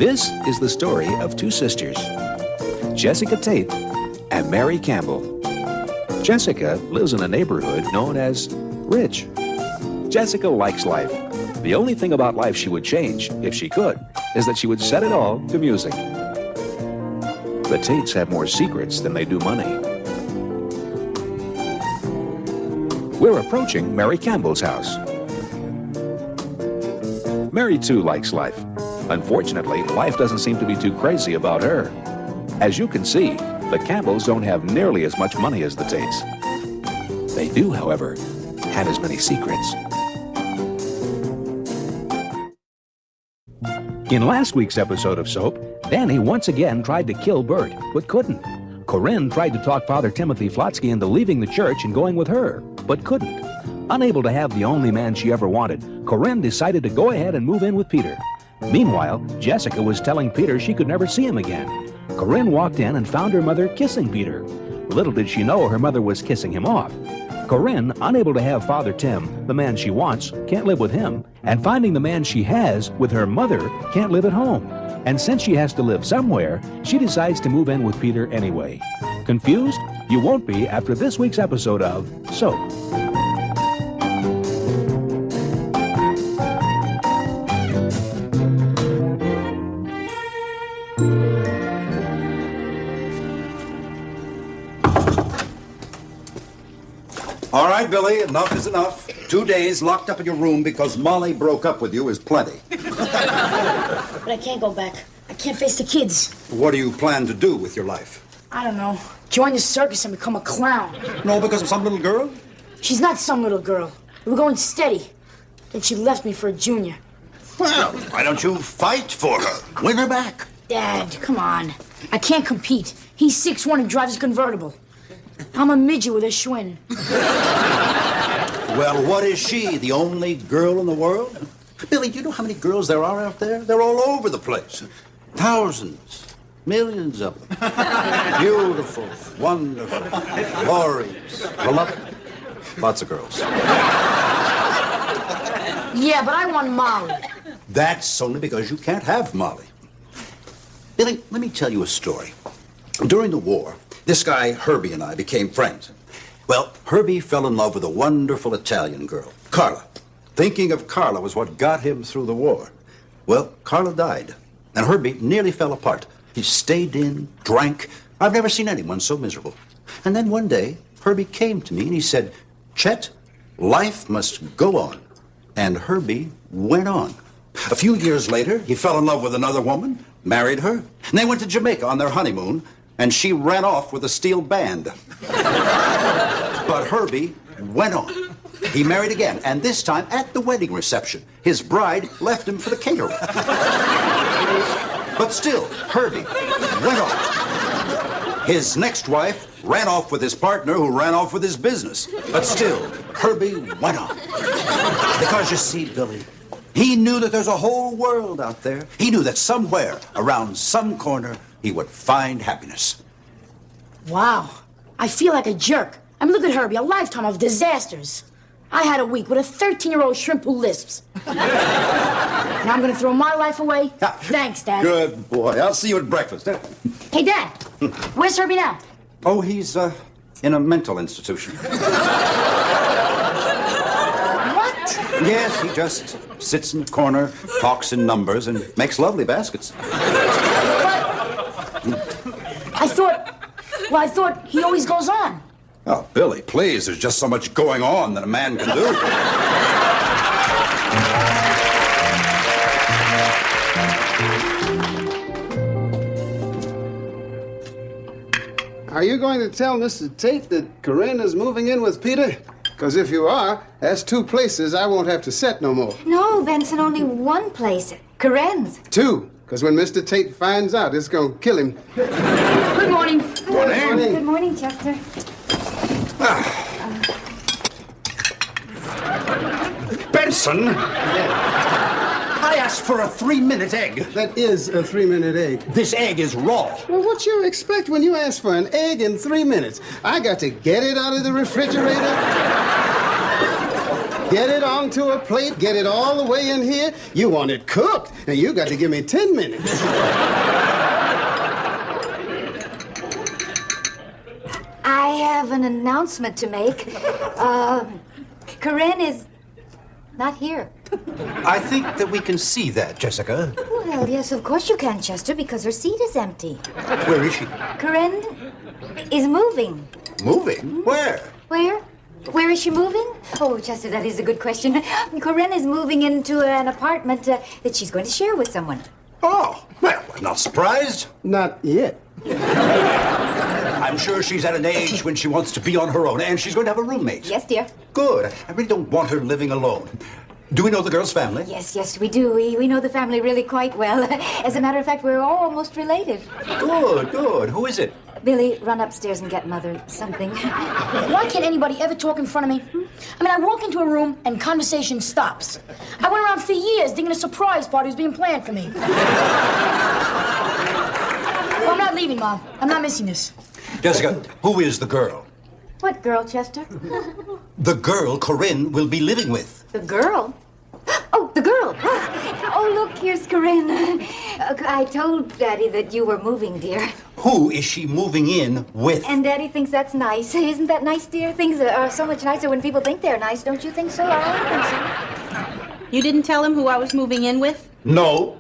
This is the story of two sisters, Jessica Tate and Mary Campbell. Jessica lives in a neighborhood known as Rich. Jessica likes life. The only thing about life she would change, if she could, is that she would set it all to music. The Tates have more secrets than they do money. We're approaching Mary Campbell's house. Mary, too, likes life. Unfortunately, life doesn't seem to be too crazy about her. As you can see, the Campbells don't have nearly as much money as the Tates. They do, however, have as many secrets. In last week's episode of Soap, Danny once again tried to kill Bert, but couldn't. Corinne tried to talk Father Timothy Flotsky into leaving the church and going with her, but couldn't. Unable to have the only man she ever wanted, Corinne decided to go ahead and move in with Peter. Meanwhile, Jessica was telling Peter she could never see him again. Corinne walked in and found her mother kissing Peter. Little did she know her mother was kissing him off. Corinne, unable to have Father Tim, the man she wants, can't live with him, and finding the man she has with her mother can't live at home. And since she has to live somewhere, she decides to move in with Peter anyway. Confused? You won't be after this week's episode of Soap. All right, Billy, enough is enough. 2 days locked up in your room because Molly broke up with you is plenty. But I can't go back. I can't face the kids. What do you plan to do with your life? I don't know. Join the circus and become a clown. No, because of some little girl? She's not some little girl. We were going steady. Then she left me for a junior. Well, why don't you fight for her? Win her back. Dad, come on. I can't compete. He's 6'1" and drives a convertible. I'm a midget with a Schwinn. Well, what is she, the only girl in the world? Billy, do you know how many girls there are out there? They're all over the place. Thousands, millions of them. Beautiful, wonderful, glorious, beloved. Lots of girls. Yeah, but I want Molly. That's only because you can't have Molly. Billy, let me tell you a story. During the war, this guy, Herbie, and I became friends. Well, Herbie fell in love with a wonderful Italian girl, Carla. Thinking of Carla was what got him through the war. Well, Carla died, and Herbie nearly fell apart. He stayed in, drank. I've never seen anyone so miserable. And then one day, Herbie came to me and he said, Chet, life must go on. And Herbie went on. A few years later, he fell in love with another woman, married her, and they went to Jamaica on their honeymoon, and she ran off with a steel band. But Herbie went on. He married again, and this time at the wedding reception, his bride left him for the caterer. But still, Herbie went on. His next wife ran off with his partner who ran off with his business. But still, Herbie went on. Because you see, Billy, he knew that there's a whole world out there. He knew that somewhere, around some corner, he would find happiness. Wow. I feel like a jerk. I mean, look at Herbie, a lifetime of disasters. I had a week with a 13-year-old shrimp who lisps. Now I'm gonna throw my life away? Thanks, Dad. Good boy. I'll see you at breakfast. Hey, Dad, where's Herbie now? Oh, he's in a mental institution. What? Yes, he just sits in the corner, talks in numbers, and makes lovely baskets. I thought he always goes on. Oh, Billy, please, there's just so much going on that a man can do. Are you going to tell Mr. Tate that Corinne is moving in with Peter? Because if you are, that's 2 places I won't have to set no more. No, Benson, only one place. Corinne's. 2, because when Mr. Tate finds out, it's going to kill him. Good morning. Morning. Good morning, Chester. Benson! I asked for a 3-minute egg. That is a 3-minute egg. This egg is raw. Well, what you expect when you ask for an egg in 3 minutes? I got to get it out of the refrigerator. Get it onto a plate, get it all the way in here. You want it cooked, and you got to give me 10 minutes. I have an announcement to make. Corinne is not here. I think that we can see that, Jessica. Well, yes, of course you can, Chester, because her seat is empty. Where is she? Corinne is moving. Moving? Where? Where? Where is she moving? Oh, Chester, that is a good question. Corinne is moving into an apartment that she's going to share with someone. Oh, well, I'm not surprised. Not yet. I'm sure she's at an age when she wants to be on her own, and she's going to have a roommate. Yes, dear. Good. I really don't want her living alone. Do we know the girl's family? Yes, we do. We know the family really quite well. As a matter of fact, we're all almost related. Good. Who is it? Billy, run upstairs and get Mother something. Why can't anybody ever talk in front of me? I mean, I walk into a room and conversation stops. I went around for years thinking a surprise party was being planned for me. Well, I'm not leaving, Mom. I'm not missing this. Jessica, who is the girl? What girl, Chester? The girl Corinne will be living with. The girl? Oh, the girl. Oh, look, here's Corinne. I told Daddy that you were moving, dear. Who is she moving in with? And Daddy thinks that's nice. Isn't that nice, dear? Things are so much nicer when people think they're nice. Don't you think so? I think so. You didn't tell him who I was moving in with? No.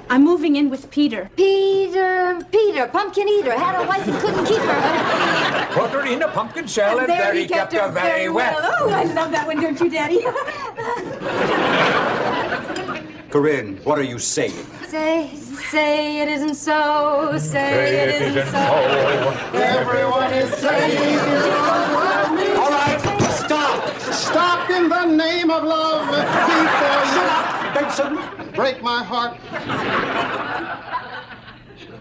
I'm moving in with Peter. Peter, pumpkin eater, had a wife and couldn't keep her. Put her in a pumpkin shell and there he kept her very well. Oh, I love that one, don't you, Daddy? Corinne, what are you saying? Say it isn't so. Say it isn't so. Everyone is saying it isn't so. All right, stop! Stop in the name of love before Shut up, Benson! you break my heart.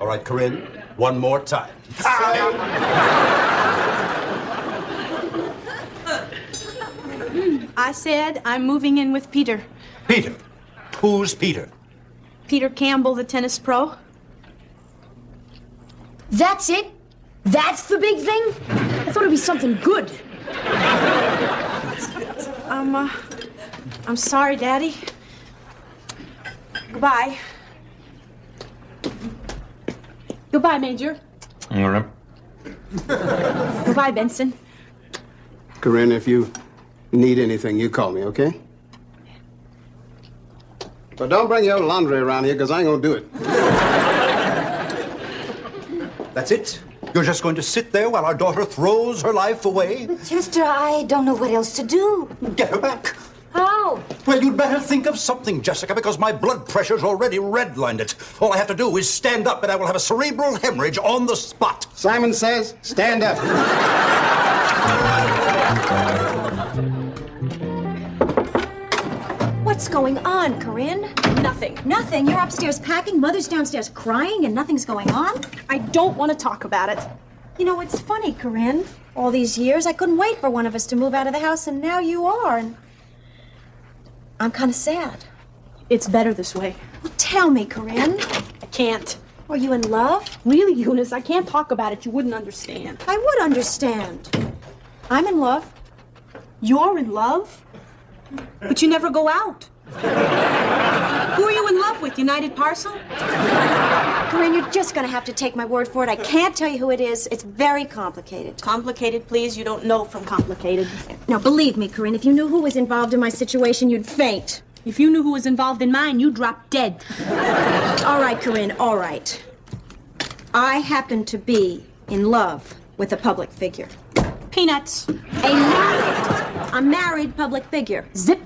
All right, Corinne, one more time. I said I'm moving in with Peter. Peter. Who's Peter? Peter Campbell, the tennis pro. That's it? That's the big thing? I thought it'd be something good. I'm sorry, Daddy. Goodbye. Goodbye, Major. Goodbye, Benson. Corinne, if you need anything, you call me, okay? But don't bring your laundry around here, because I ain't gonna do it. That's it? You're just going to sit there while our daughter throws her life away? Chester, I don't know what else to do. Get her back. How? Well, you'd better think of something, Jessica, because my blood pressure's already redlined it. All I have to do is stand up, and I will have a cerebral hemorrhage on the spot. Simon says, stand up. What's going on, Corinne? Nothing. Nothing. You're upstairs packing, Mother's downstairs crying, and nothing's going on? I don't want to talk about it. You know, it's funny, Corinne. All these years, I couldn't wait for one of us to move out of the house, and now you are, and I'm kind of sad. It's better this way. Well, tell me, Corinne. I can't. Are you in love? Really, Eunice, I can't talk about it. You wouldn't understand. I would understand. I'm in love. You're in love? But you never go out. Who are you in love with, United Parcel? Corinne, you're just going to have to take my word for it. I can't tell you who it is. It's very complicated. Complicated, please. You don't know from complicated. Now, believe me, Corinne, if you knew who was involved in my situation, you'd faint. If you knew who was involved in mine, you'd drop dead. All right, Corinne, all right. I happen to be in love with a public figure. Peanuts. A married public figure. Zip.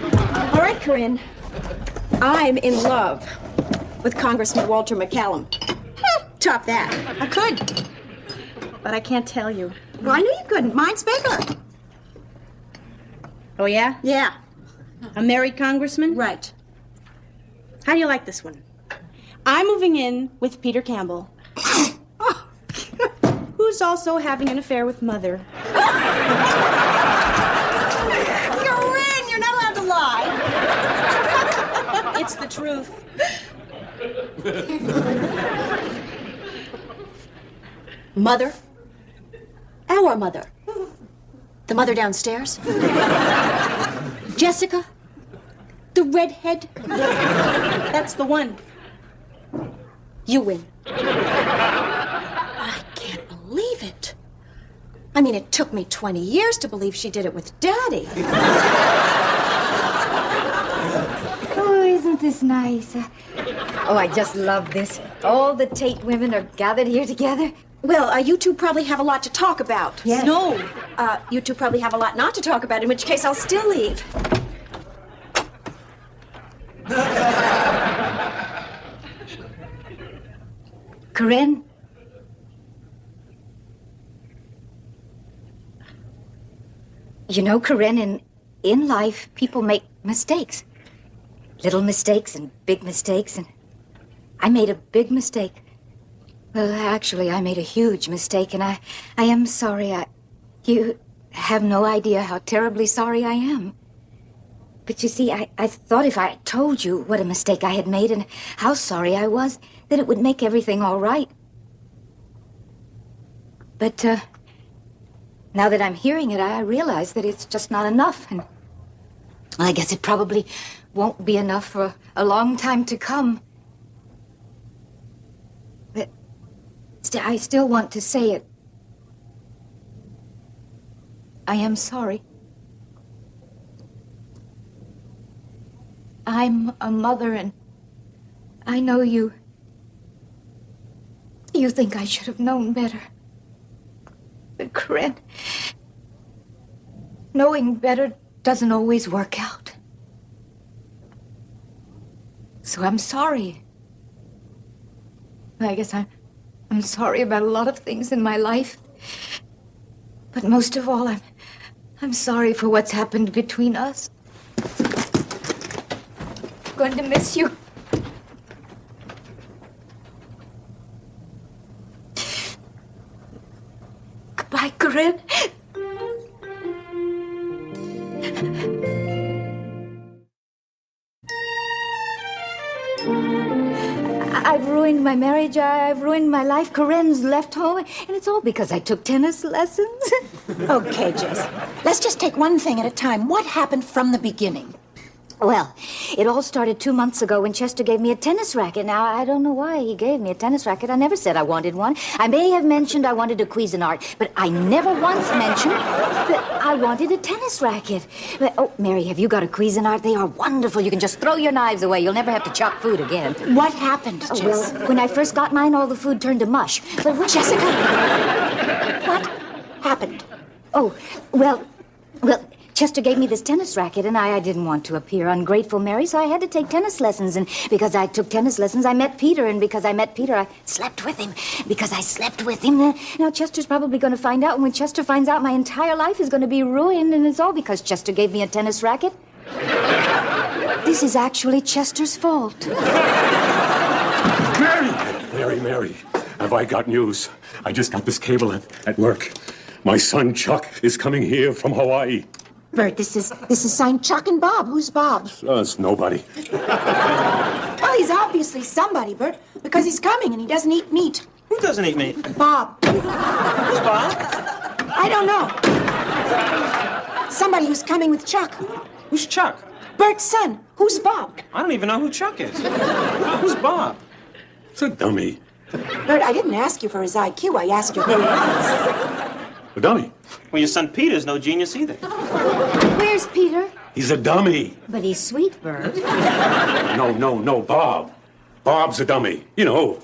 All right, Corinne. I'm in love with Congressman Walter McCallum. Top that. I could. But I can't tell you. Well, I knew you couldn't. Mine's bigger. Oh, yeah? Yeah, A married congressman? right. How do you like this one? I'm moving in with Peter Campbell. Who's also having an affair with Mother. Corinne, you're not allowed to lie. It's the truth. Mother? Our mother. The mother downstairs? Jessica? The redhead? That's the one. You win. I can't believe it. I mean, it took me 20 years to believe she did it with Daddy. Oh, isn't this nice? Oh, I just love this. All the Tate women are gathered here together. Well, you two probably have a lot to talk about. Yes. No. You two probably have a lot not to talk about, in which case I'll still leave. Corinne? You know, Corinne, in life, people make mistakes. Little mistakes and big mistakes, and I made a big mistake. Well, actually, I made a huge mistake, and I am sorry. You have no idea how terribly sorry I am. But you see, I thought if I told you what a mistake I had made and how sorry I was, that it would make everything all right. But, now that I'm hearing it, I realize that it's just not enough, and I guess it probably won't be enough for a long time to come. But I still want to say it. I am sorry. I'm a mother, and I know you think I should have known better. But, Corinne, knowing better doesn't always work out. So I'm sorry. I guess I'm sorry about a lot of things in my life. But most of all, I'm sorry for what's happened between us. I'm going to miss you. Goodbye, Corinne. I've ruined my marriage, I've ruined my life. Corinne's left home, and it's all because I took tennis lessons. Okay, Jess. Let's just take one thing at a time. What happened from the beginning? Well, it all started 2 months ago when Chester gave me a tennis racket. Now, I don't know why he gave me a tennis racket. I never said I wanted one. I may have mentioned I wanted a Cuisinart, but I never once mentioned that I wanted a tennis racket. But, oh, Mary, have you got a Cuisinart? They are wonderful. You can just throw your knives away. You'll never have to chop food again. What happened, Jess? Well, when I first got mine, all the food turned to mush. But Jessica! What happened? Oh, well, Chester gave me this tennis racket, and I didn't want to appear ungrateful, Mary, so I had to take tennis lessons. And because I took tennis lessons, I met Peter, and because I met Peter, I slept with him. Because I slept with him, now Chester's probably going to find out, and when Chester finds out, my entire life is going to be ruined, and it's all because Chester gave me a tennis racket. This is actually Chester's fault. Mary, have I got news? I just got this cable at work. My son Chuck is coming here from Hawaii. Bert, this is signed Chuck and Bob. Who's Bob? It's nobody. Well, he's obviously somebody, Bert, because he's coming and he doesn't eat meat. Who doesn't eat meat? Bob. Who's Bob? I don't know. Somebody who's coming with Chuck. Who's Chuck? Bert's son. Who's Bob? I don't even know who Chuck is. Who's Bob? It's a dummy. Bert, I didn't ask you for his IQ. I asked you who he was. A dummy? Well, your son Peter's no genius either. Where's Peter? He's a dummy. But he's sweet, Bert. No, Bob. Bob's a dummy. You know,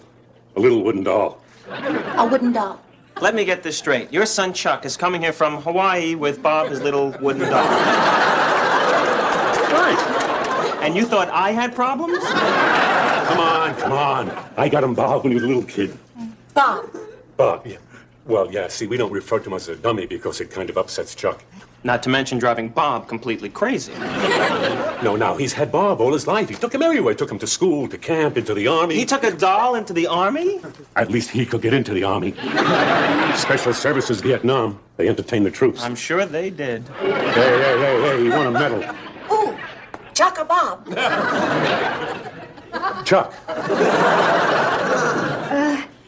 a little wooden doll. A wooden doll. Let me get this straight. Your son Chuck is coming here from Hawaii with Bob, his little wooden doll. Right. And you thought I had problems? Come on. I got him Bob when he was a little kid. Bob. Bob, yeah. Well, yeah, see, we don't refer to him as a dummy because it kind of upsets Chuck. Not to mention driving Bob completely crazy. No, now, he's had Bob all his life. He took him everywhere. Took him to school, to camp, into the army. He took a doll into the army? At least he could get into the army. Special Services Vietnam. They entertained the troops. I'm sure they did. Hey, he won a medal. Who? Chuck or Bob? Chuck.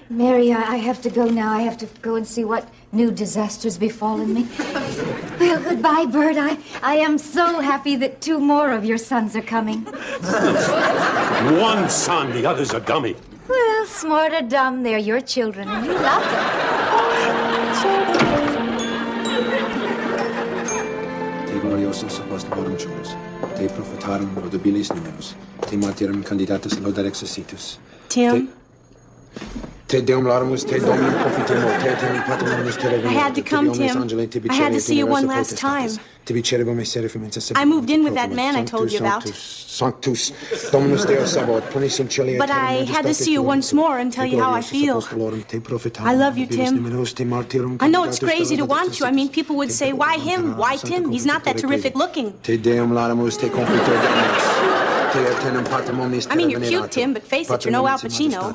Mary, I have to go now. I have to go and see what new disaster's befallen me. Well, Goodbye, Bert. I am so happy that 2 more of your sons are coming. One son, the other's a dummy. Well, smart or dumb, they're your children, and you love them. Te gloriosos apostolorum Jones, te prophetarum rodobilis numerus, te martyrum candidatus laudae exercitus. Tim? Te deum laudamus, te dominum confitemo, te eterum patrimonis te I had to come, Tim. I had to see you one last time. I moved in with that man I told you about. Sanctus, Dominus Deus Sabaoth, ponisum celi. But I had to see you once more and tell you how I feel. I love you, Tim. I know it's crazy to want you. I mean, people would say, why him? Why Tim? He's not that terrific looking. Te deum laudamus, te confiteor Dominus. I mean, you're cute, Tim, but face it, you're no Al Pacino.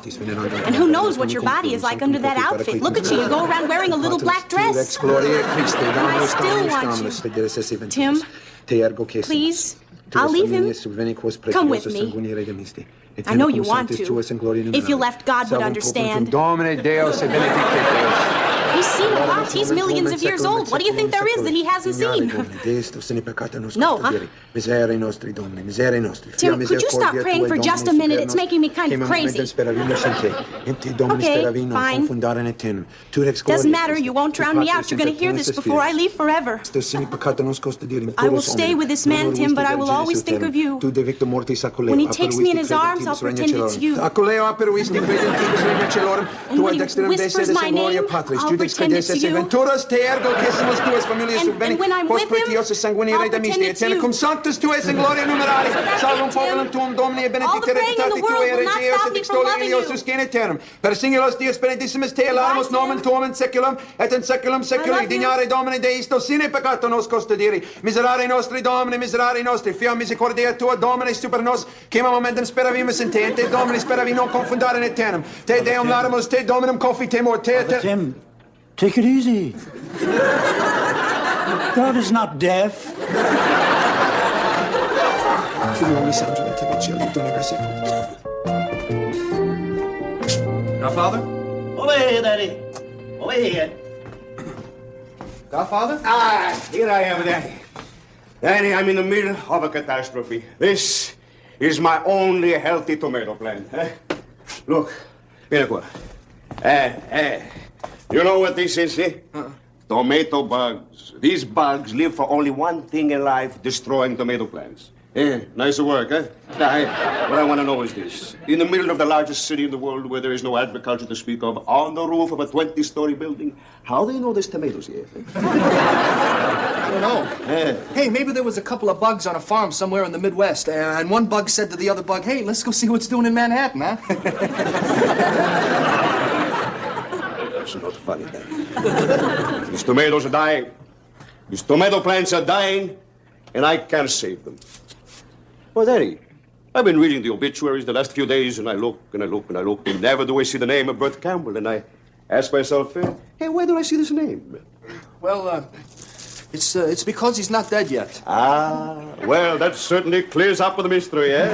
And who knows what your body is like under that outfit. Look at you, you go around wearing a little black dress. And I still want you. Tim, please, I'll leave him. Come with me. I know you want to. If you left, God would understand. He's seen a lot. He's millions of years old. What do you think there is that he hasn't seen? No, huh? Tim, could you stop praying for just a minute? It's making me kind of crazy. Okay, fine. Doesn't matter. You won't drown me out. You're going to hear this before I leave forever. I will stay with this man, Tim, but I will always think of you. When he takes me in his arms, I'll pretend it's you. And when he whispers my name, I'll pretend it's you. And when I'm with him, I'll pretend it's you. All the praying in the world will not stop me from loving you. Per singulos Deus benedissimus te lamus nomen tuum in seculum et in seculum seculi dignare Domini Deisto sine peccato nos custodiri miserare nostri Domini miserare nostri fiam misericordia tua Domini super nos quema momentum speravimus in te and te Domini speravi non confundare in eternum te Deum laudamus te Dominum confitemur te Tim, take it easy. God is not deaf. Godfather? Over here, Daddy. Over here. Godfather? Ah, here I am, Danny. Danny, I'm in the middle of a catastrophe. This is my only healthy tomato plant. Look, Pinnacle. You know what this is, eh? Tomato bugs. These bugs live for only one thing in life, destroying tomato plants. Nice work, eh? Now, what I want to know is this. In the middle of the largest city in the world where there is no agriculture to speak of, on the roof of a 20-story building, how do you know there's tomatoes here? I don't know. Hey, maybe there was a couple of bugs on a farm somewhere in the Midwest, and one bug said to the other bug, hey, let's go see what's doing in Manhattan, huh? That's not funny, then. These tomatoes are dying. These tomato plants are dying, and I can't save them. Well, Daddy, I've been reading the obituaries the last few days, and I look, and I look, and I look, and never do I see the name of Bert Campbell, and I ask myself, hey, where do I see this name? Well, it's because he's not dead yet. Ah, well, that certainly clears up the mystery, eh?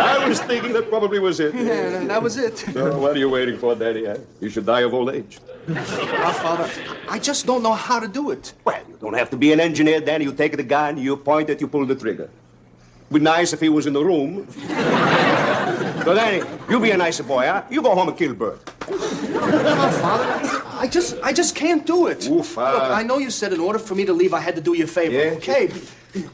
I was thinking that probably was it. Yeah, that was it. So what are you waiting for, Daddy? Eh? You should die of old age. Father, I just don't know how to do it. Well, you don't have to be an engineer, Danny. You take the gun, you point it, you pull the trigger. It'd be nice if he was in the room. So, Danny, you be a nicer boy, huh? You go home and kill Bert. Father, I just can't do it. Oof, Look, I know you said in order for me to leave, I had to do you a favor. Yeah? Okay,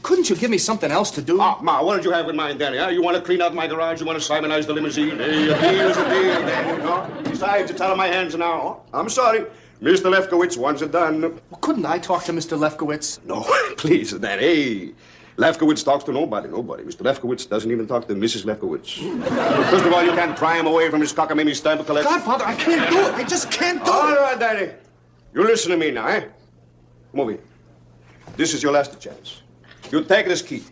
couldn't you give me something else to do? Ma, what did you have in mind, Danny? Huh? You want to clean out my garage? You want to Simonize the limousine? Hey, a deal is a deal, Danny. No? Besides, it's out of my hands now. Oh, I'm sorry. Mr. Lefkowitz wants it done. Well, couldn't I talk to Mr. Lefkowitz? No, please, Danny. Hey, Lefkowitz talks to nobody. Mr. Lefkowitz doesn't even talk to Mrs. Lefkowitz. First of all, you can't pry him away from his cockamamie stamp collection. Godfather, I can't do it. I just can't do it. All right, Danny. You listen to me now, eh? Come over here. This is your last chance. You take this key.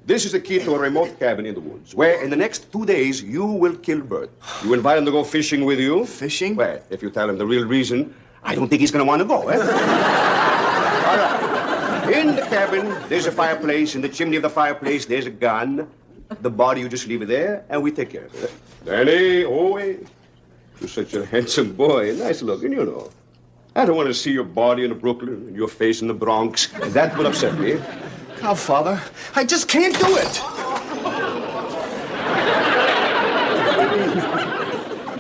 This is the key to a remote cabin in the woods, where in the next 2 days, you will kill Bert. You invite him to go fishing with you. Fishing? Well, if you tell him the real reason, I don't think he's going to want to go, eh? All right. In the cabin, there's a fireplace. In the chimney of the fireplace, there's a gun. The body, you just leave it there, and we take care of it. Danny, oh, wait. You're such a handsome boy. Nice looking, you know. I don't want to see your body in Brooklyn and your face in the Bronx. That will upset me. Now, Father, I just can't do it.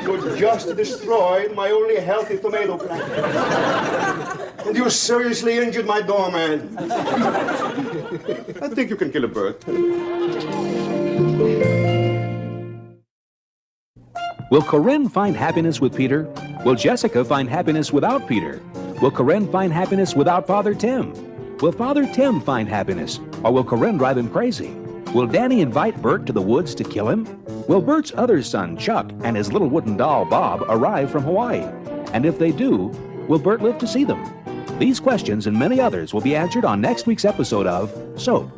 You just destroyed my only healthy tomato plant. And you seriously injured my doorman. I think you can kill a bird. Will Corinne find happiness with Peter? Will Jessica find happiness without Peter? Will Corinne find happiness without Father Tim? Will Father Tim find happiness, or will Corinne drive him crazy? Will Danny invite Bert to the woods to kill him? Will Bert's other son, Chuck, and his little wooden doll, Bob, arrive from Hawaii? And if they do, will Bert live to see them? These questions and many others will be answered on next week's episode of Soap.